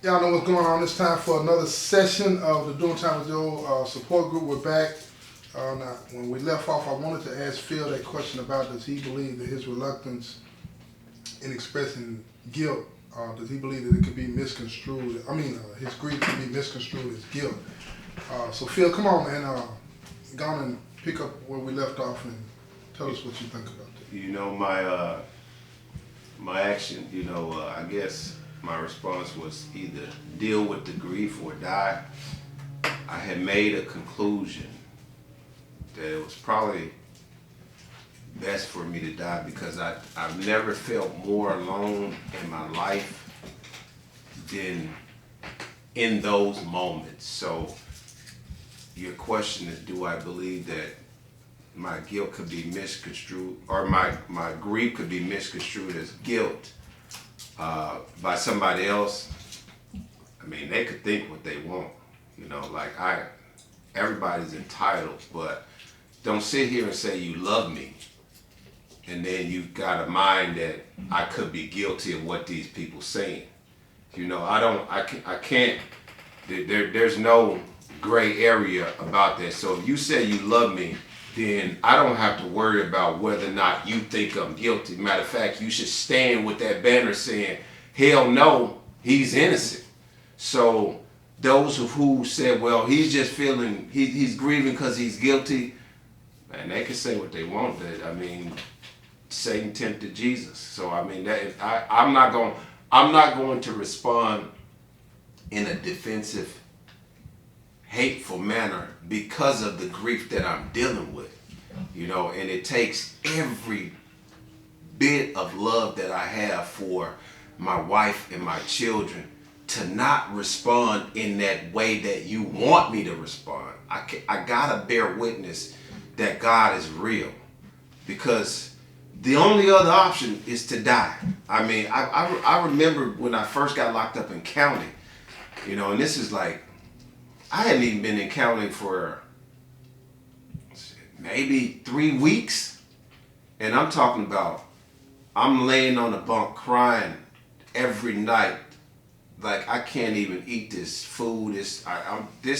Y'all know what's going on. It's time for another session of the Doing Time with Joe support group. We're back. Now, when we left off, I wanted to ask Phil that question about does he believe that his reluctance in expressing guilt, does he believe that it could be misconstrued? His grief could be misconstrued as guilt. So Phil, come on, man. Go on and pick up where we left off and tell us what you think about that. You know, my action, I guess my response was either deal with the grief or die. I had made a conclusion that it was probably best for me to die because I've never felt more alone in my life than in those moments. So your question is, do I believe that my guilt could be misconstrued, or my grief could be misconstrued as guilt by somebody else? I mean, they could think what they want, everybody's entitled, but don't sit here and say you love me and then you've got a mind that I could be guilty of what these people saying. I can't, there's no gray area about that. So if you say you love me, then I don't have to worry about whether or not you think I'm guilty. Matter of fact, you should stand with that banner saying, hell no, he's innocent. So those who said, well, he's just feeling, he's grieving because he's guilty, man, they can say what they want. Satan tempted Jesus. So I'm not going to respond in a defensive, hateful manner because of the grief that I'm dealing with, and it takes every bit of love that I have for my wife and my children to not respond in that way that you want me to respond. I gotta bear witness that God is real, because the only other option is to die. I remember when I first got locked up in county, and this is like, I hadn't even been in county for maybe 3 weeks. And I'm talking about, I'm laying on the bunk crying every night. Like, I can't even eat this food. This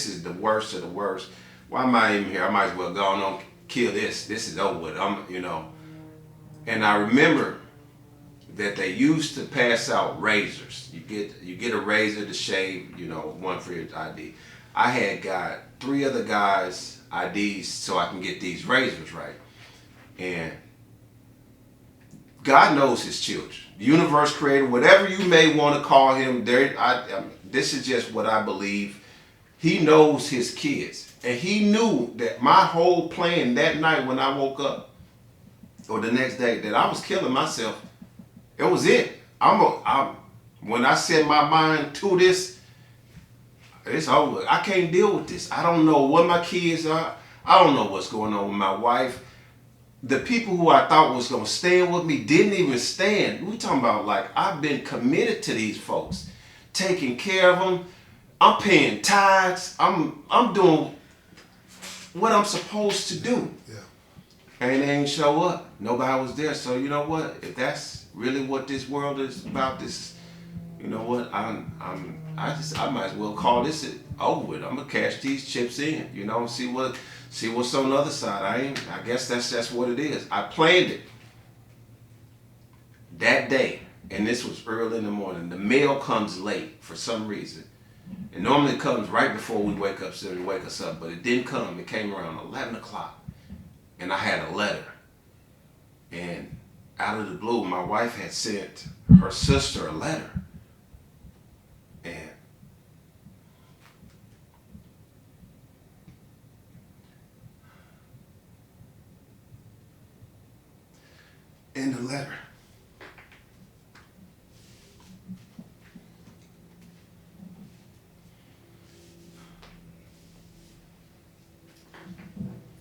is the worst of the worst. Why am I even here? I might as well go on and kill this. This is over with. And I remember that they used to pass out razors. You get a razor to shave, one for your ID. I had got 3 other guys' IDs so I can get these razors right. And God knows his children. The universe creator, whatever you may want to call him, this is just what I believe. He knows his kids. And he knew that my whole plan that night when I woke up, or the next day, that I was killing myself. It was it. When I set my mind to this, it's over. I can't deal with this. I don't know what my kids are. I don't know what's going on with my wife. The people who I thought was going to stand with me didn't even stand. We talking about, like, I've been committed to these folks, taking care of them. I'm paying tithes. I'm doing what I'm supposed to do. Yeah. And they ain't show up. Nobody was there. So you know what? If that's really what this world is about, you know what? I might as well call this over with. I'm gonna cash these chips in, see what's on the other side. I guess that's what it is. I planned it that day, and this was early in the morning. The mail comes late for some reason. It normally comes right before we wake up, so they wake us up, but it didn't come. It came around 11 o'clock, and I had a letter. And out of the blue, my wife had sent her sister a letter. And in the letter,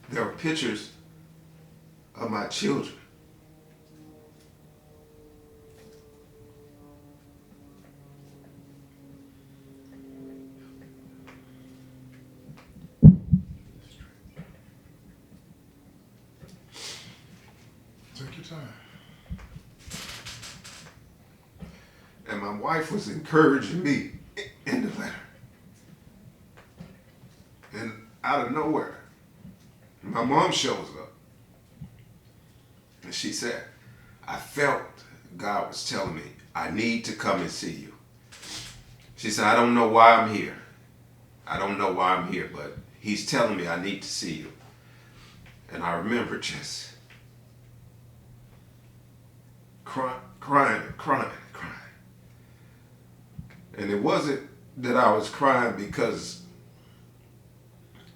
there were pictures of my children. Take your time. And my wife was encouraging me out of nowhere, my mom shows up. And she said, I felt God was telling me, I need to come and see you. She said, I don't know why I'm here. I don't know why I'm here, but he's telling me I need to see you. And I remember just crying. And it wasn't that I was crying because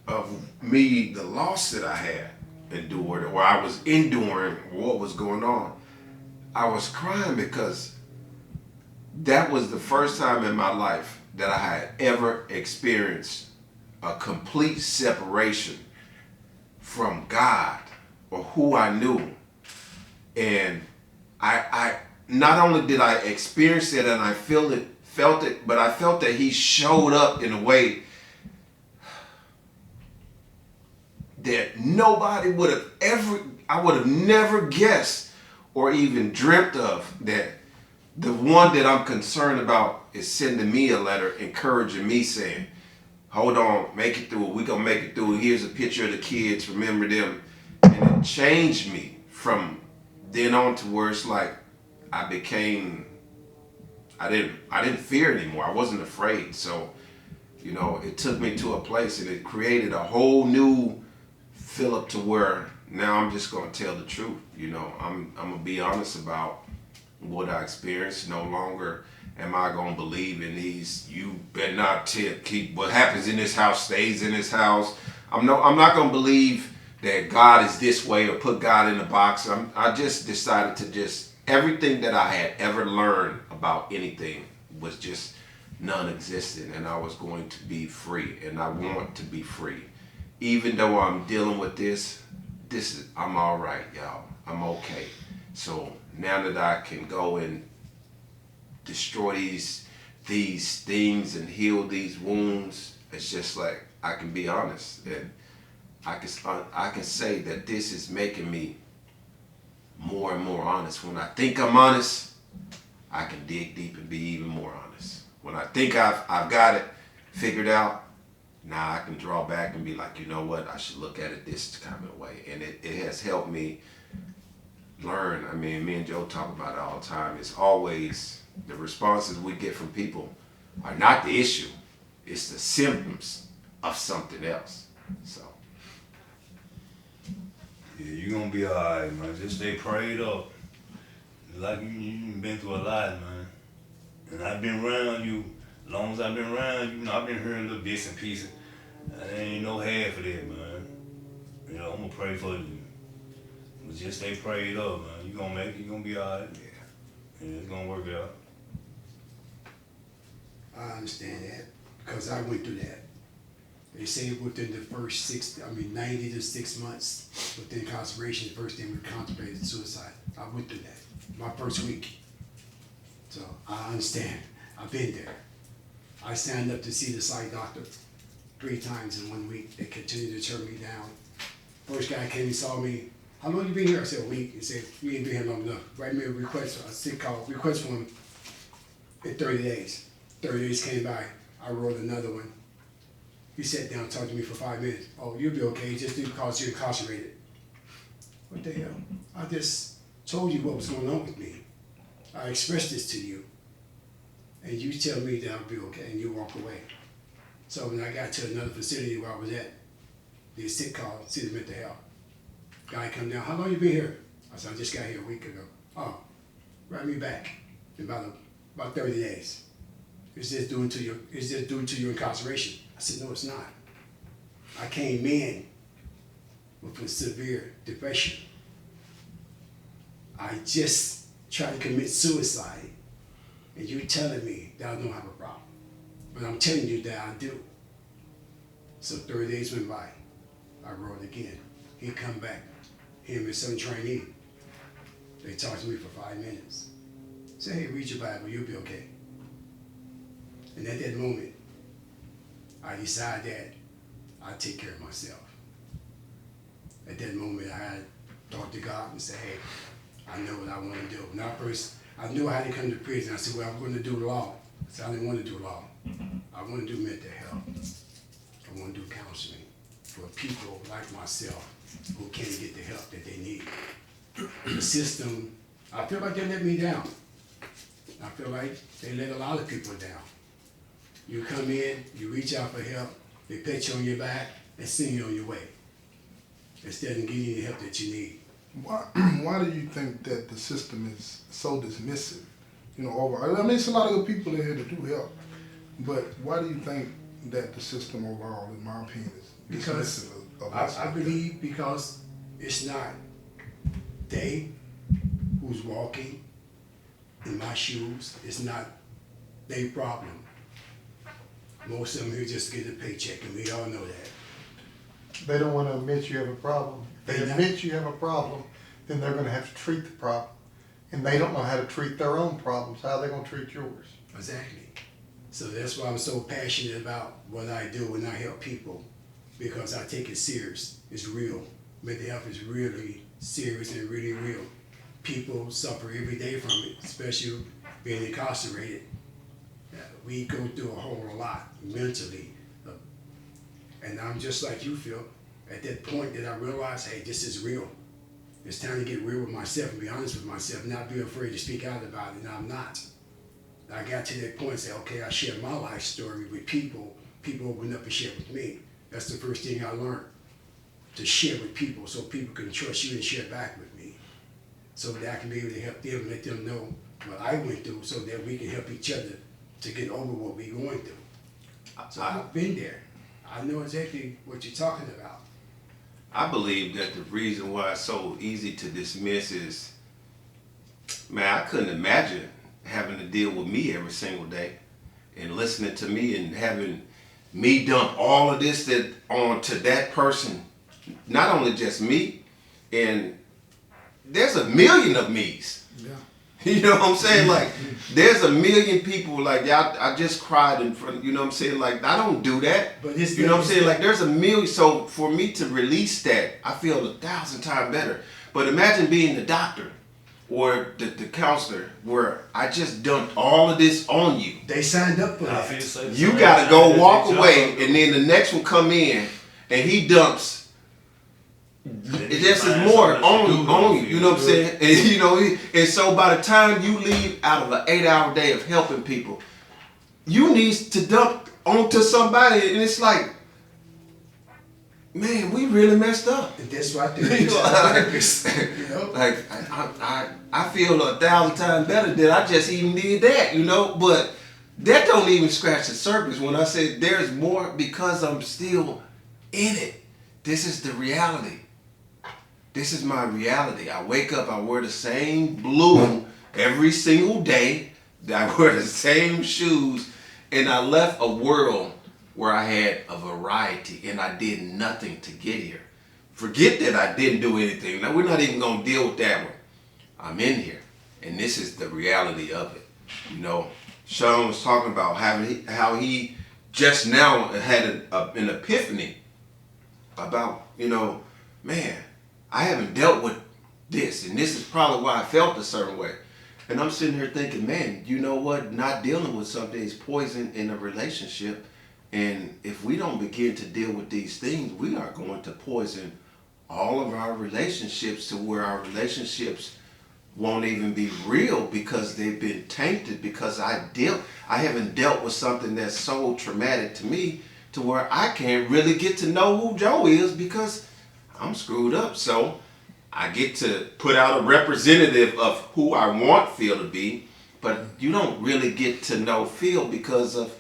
of me, the loss that I had endured, or I was enduring what was going on. I was crying because that was the first time in my life that I had ever experienced a complete separation from God or who I knew. And I not only did I experience it and I felt it, but I felt that he showed up in a way that nobody would have I would have never guessed or even dreamt of, that the one that I'm concerned about is sending me a letter encouraging me, saying, hold on, make it through. We're going to make it through. Here's a picture of the kids. Remember them. And it changed me from then on to where it's like I didn't fear anymore. I wasn't afraid. So, it took me to a place and it created a whole new Philip to where now I'm just going to tell the truth. I'm going to be honest about what I experienced. No longer am I going to believe in these, you better not keep what happens in this house stays in this house. I'm not going to believe that God is this way or put God in a box. I just decided to everything that I had ever learned about anything was just non-existent, and I was going to be free, and I want to be free. Even though I'm dealing with I'm all right, y'all. I'm okay. So now that I can go and destroy these things and heal these wounds, it's just like I can be honest, and I can say that this is making me more and more honest. When I think I'm honest, I can dig deep and be even more honest. When I think I've got it figured out, now I can draw back and be like, you know what, I should look at it this kind of way. And it has helped me learn. I mean, me and Joe talk about it all the time. It's always the responses we get from people are not the issue. It's the symptoms of something else. So. Yeah, you're going to be all right, man. Just stay prayed up. Like you've been through a lot, man. And I've been around you. As long as I've been around you, I've been hearing little bits and pieces. I ain't no half of that, man. I'm going to pray for you. But just stay prayed up, man. You're going to make it. You're going to be all right. Yeah, it's going to work out. I understand that because I went through that. They say within the first 90 to 6 months within incarceration, the first thing we contemplated suicide. I went through that my first week. So I understand. I've been there. I signed up to see the psych doctor 3 times in 1 week. They continued to turn me down. First guy came and saw me. How long you been here? I said a week. He said, you ain't been here long enough. Write me a request, a sick call, request form in 30 days. 30 days came by. I wrote another one. He sat down and talked to me for 5 minutes. Oh, you'll be okay just because you're incarcerated. What the hell? I just told you what was going on with me. I expressed this to you. And you tell me that I'll be okay, and you walk away. So when I got to another facility where I was at, the sick call, City Mental Health. Guy come down, how long you been here? I said, I just got here a week ago. Oh, write me back in about 30 days. Is this due to your incarceration? I said, no, it's not. I came in with a severe depression. I just tried to commit suicide, and you're telling me that I don't have a problem. But I'm telling you that I do. So 30 days went by. I wrote again. He come back, him and some trainee. They talked to me for 5 minutes. Say, hey, read your Bible, you'll be okay. And at that moment, I decided that I'd take care of myself. At that moment, I had talked to God and said, hey, I know what I want to do. Now first, I knew I had to come to prison. I said, well, I'm going to do law. I said, I didn't want to do law. I want to do mental health. I want to do counseling. for people like myself who can't get the help that they need. The system, I feel like they let me down. I feel like they let a lot of people down. You come in, you reach out for help, they pat you on your back and send you on your way, instead of giving you the help that you need. Why do you think that the system is so dismissive? You know, overall, I mean, it's a lot of good people in here that do help, but why do you think that the system overall, in my opinion, is Because dismissive of us? I believe because it's not they who's walking in my shoes, it's not their problem. Most of them here just get a paycheck, and we all know that. They don't want to admit you have a problem. If they admit you have a problem, then they're going to have to treat the problem. And they don't know how to treat their own problems. How are they going to treat yours? Exactly. So that's why I'm so passionate about what I do when I help people, because I take it serious. It's real. Mental health is really serious and really real. People suffer every day from it, especially being incarcerated. We go through a whole lot mentally. And I'm just like you, Phil. At that point that I realized, hey, this is real. It's time to get real with myself and be honest with myself, not be afraid to speak out about it, and I'm not. I got to that point and said, okay, I share my life story with people. People open up and share with me. That's the first thing I learned, to share with people so people can trust you and share back with me. So that I can be able to help them and let them know what I went through so that we can help each other to get over what we're going through. So I've been there. I know exactly what you're talking about. I believe that the reason why it's so easy to dismiss is, man, I couldn't imagine having to deal with me every single day and listening to me and having me dump all of this onto that person, not only just me, and there's a million of me's. Yeah. You know what I'm saying? Like, there's a million people, like, y'all, I just cried in front, you know what I'm saying? Like, I don't do that. But it's you know what I'm saying? Like, there's a million, so for me to release that, I feel 1,000 times better. But imagine being the doctor or the counselor where I just dumped all of this on you. They signed up for I that. feel so You gotta go walk away, and then the next one come in, and he dumps. This is more on you, you know what I'm saying? And you know, and so by the time you leave out of an 8-hour day of helping people, you need to dump onto somebody, and it's like, man, we really messed up. And that's why I think you know? Like I feel 1,000 times better that I just even did that, you know. But that don't even scratch the surface when I say there's more, because I'm still in it. This is the reality. This is my reality. I wake up, I wear the same blue every single day. I wear the same shoes, and I left a world where I had a variety, and I did nothing to get here. Forget that I didn't do anything. Now, we're not even going to deal with that one. I'm in here, and this is the reality of it. You know, Sean was talking about how he just now had an epiphany about, you know, man, I haven't dealt with this, and this is probably why I felt a certain way. And I'm sitting here thinking, man, you know what? Not dealing with something is poison in a relationship. And if we don't begin to deal with these things, we are going to poison all of our relationships to where our relationships won't even be real because they've been tainted, because I haven't dealt with something that's so traumatic to me to where I can't really get to know who Joe is because I'm screwed up. So I get to put out a representative of who I want Phil to be, but you don't really get to know Phil because of,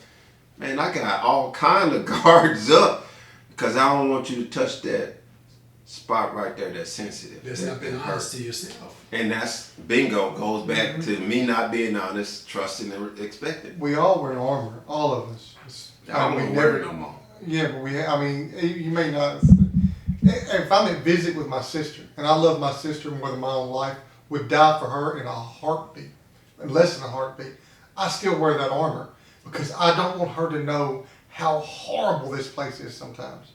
man, I got all kind of guards up because I don't want you to touch that spot right there that's sensitive. That's not being honest to yourself. And that's, bingo, goes back to me not being honest, trusting, and expecting. We all wear armor, all of us. I don't want to wear it no more. Yeah, but you may not. If I'm at visit with my sister, and I love my sister more than my own life, would die for her in a heartbeat, in less than a heartbeat, I still wear that armor because I don't want her to know how horrible this place is sometimes.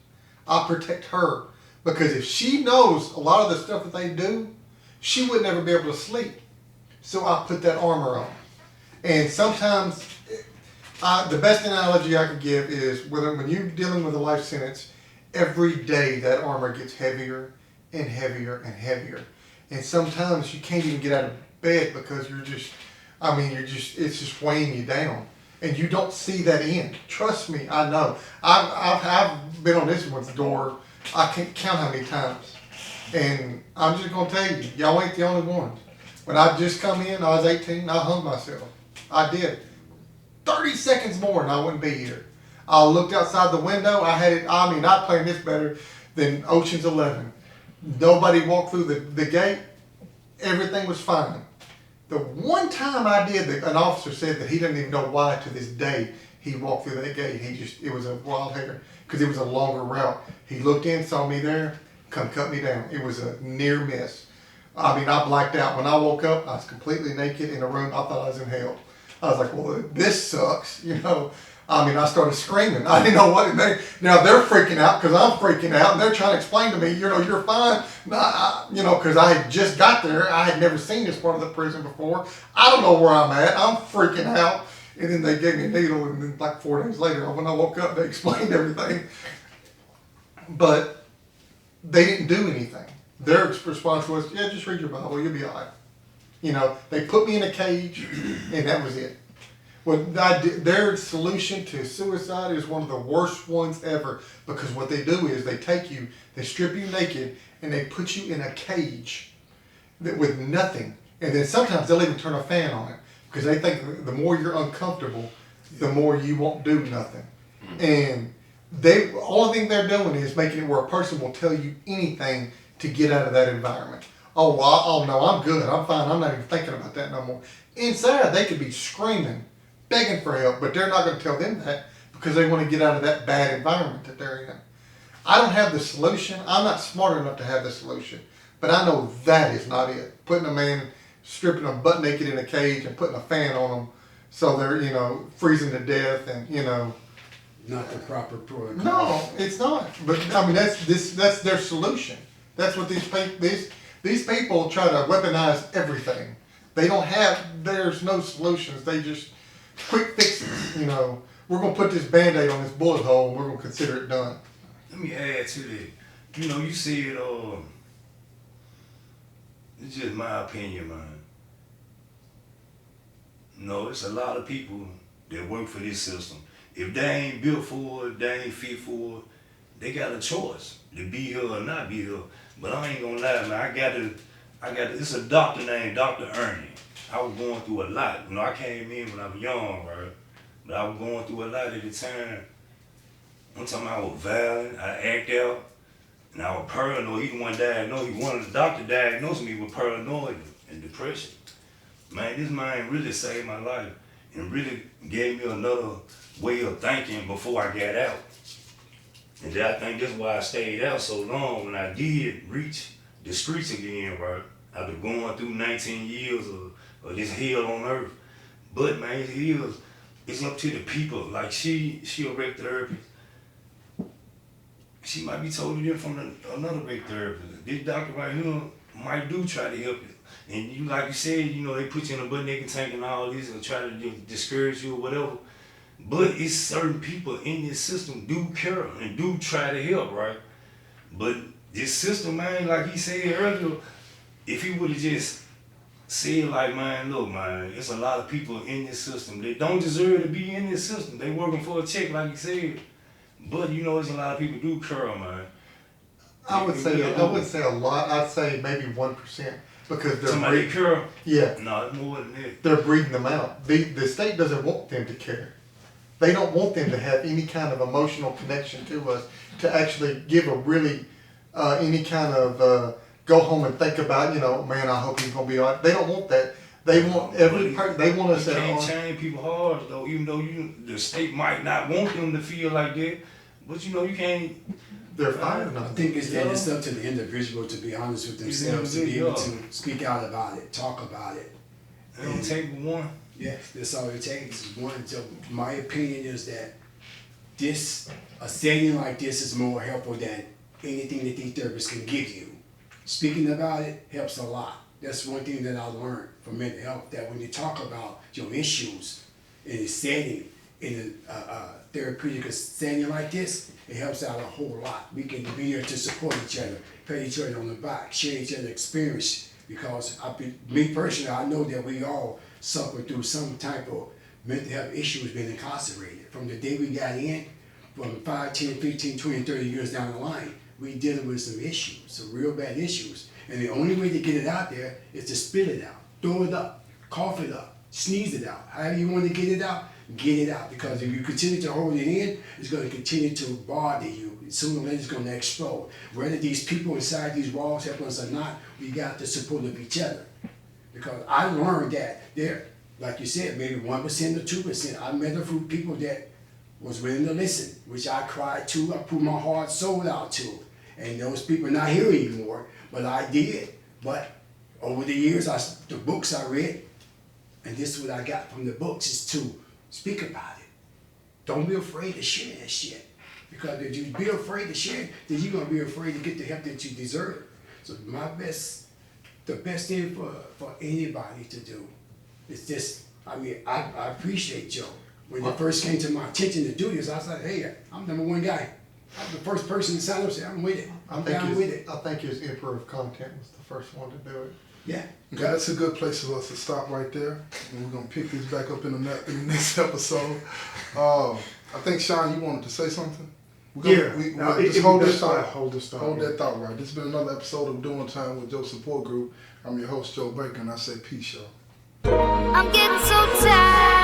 I protect her because if she knows a lot of the stuff that they do, she would never be able to sleep. So I put that armor on. And sometimes, the best analogy I could give is when you're dealing with a life sentence every day that armor gets heavier and heavier and heavier. And sometimes you can't even get out of bed because it's just weighing you down. And you don't see that end. Trust me, I know. I've been on this one's door, I can't count how many times. And I'm just going to tell you, y'all ain't the only ones. When I just come in, I was 18, I hung myself. I did. 30 seconds more and I wouldn't be here. I looked outside the window, I played this better than Ocean's 11. Nobody walked through the gate. Everything was fine. The one time I did, an officer said that he didn't even know why to this day he walked through that gate. It was a wild hair because it was a longer route. He looked in, saw me there, come cut me down. It was a near miss. I blacked out. When I woke up, I was completely naked in a room. I thought I was in hell. I was like, well, this sucks, I started screaming. I didn't know what. Now they're freaking out because I'm freaking out, and they're trying to explain to me, you're fine. Because I had just got there. I had never seen this part of the prison before. I don't know where I'm at. I'm freaking out. And then they gave me a needle, and then like 4 days later, when I woke up, they explained everything. But they didn't do anything. Their response was, yeah, just read your Bible, you'll be all right. They put me in a cage, and that was it. Their solution to suicide is one of the worst ones ever, because what they do is they take you, they strip you naked, and they put you in a cage with nothing. And then sometimes they'll even turn a fan on it, because they think the more you're uncomfortable, the more you won't do nothing. And only thing they're doing is making it where a person will tell you anything to get out of that environment. Oh no, I'm good, I'm fine, I'm not even thinking about that no more. Inside, they could be screaming, begging for help, but they're not going to tell them that because they want to get out of that bad environment that they're in. I don't have the solution. I'm not smart enough to have the solution, but I know that is not it. Putting a man, stripping them butt naked in a cage and putting a fan on them so they're, freezing to death and, Not the proper protocol. No, it's not. But that's their solution. That's what these people try to weaponize everything. There's no solutions. They just quick fixes. We're gonna put this Band-Aid on this bullet hole and we're gonna consider it done. Let me add to that. You said, it's just my opinion, man. It's a lot of people that work for this system. If they ain't built for it, they ain't fit for it, they got a choice to be here or not be here. But I ain't gonna lie, man, it's a doctor named Dr. Ernie. I was going through a lot. I came in when I was young, right? But I was going through a lot at the time. I'm talking about I was violent, I act out, and I was paranoid. He the one diagnosed, one of the doctors diagnosed me with paranoia and depression. Man, this man really saved my life and really gave me another way of thinking before I got out. And I think that's why I stayed out so long when I did reach the streets again, right? After going through 19 years of this hell on earth. But man, it's up to the people. Like she a rec therapist. She might be totally different from another rec therapist. This doctor right here might do try to help you. And like you said, they put you in a butt naked tank and all this and try to discourage you or whatever. But it's certain people in this system do care and do try to help, right? But this system, man, like he said earlier, if he would have just said like, man, look, man, it's a lot of people in this system that don't deserve to be in this system. They working for a check, like you said. But there's a lot of people do care, man. I would say a lot. I'd say maybe 1%. Because they're somebody care? Yeah. No, it's more than that. They're breeding them out. The state doesn't want them to care. They don't want them to have any kind of emotional connection to us, to actually give a really, any kind of, go home and think about, man, I hope he's going to be all right. They don't want that. They want they want us at at home. You can't change people's hearts, though, even though the state might not want them to feel like that. But, you can't. They're fine enough. I think it's up to the individual to be honest with themselves, to be able to speak out about it, talk about it. It don't take but one. Yes, that's all it takes. One. So my opinion is that a setting like this is more helpful than anything that these therapists can give you. Speaking about it helps a lot. That's one thing that I learned from mental health, that when you talk about your issues in a setting, in a therapeutic setting like this, it helps out a whole lot. We can be here to support each other, pat each other on the back, share each other's experience. Because me personally, I know that we all suffer through some type of mental health issues being incarcerated. From the day we got in, from 5, 10, 15, 20, 30 years down the line, we dealing with some issues, some real bad issues. And the only way to get it out there is to spit it out, throw it up, cough it up, sneeze it out. However you want to get it out, get it out. Because if you continue to hold it in, it's going to continue to bother you. Sooner or later it's going to explode. Whether these people inside these walls help us or not, we got the support of each other. Because I learned that there, like you said, maybe 1% or 2%, I met a few people that was willing to listen, which I cried to, I put my heart, soul out to. And those people are not here anymore, but I did. But over the years, the books I read, and this is what I got from the books, is to speak about it. Don't be afraid to share that shit. Because if you be afraid to share, then you're gonna be afraid to get the help that you deserve. So the best thing for anybody to do is just, I appreciate Joe. When it first came to my attention to do this, I was like, hey, I'm number one guy. I'm the first person to sign up and say, I'm with it. I'm down with it. I think his Emperor of Content was the first one to do it. Yeah. Okay, that's a good place for us to stop right there. And we're going to pick this back up in the next episode. I think, Sean, you wanted to say something? Just hold this thought. Hold that thought right. This has been another episode of Doing Time with Joe Support Group. I'm your host, Joe Baker, and I say peace, y'all. I'm getting so tired.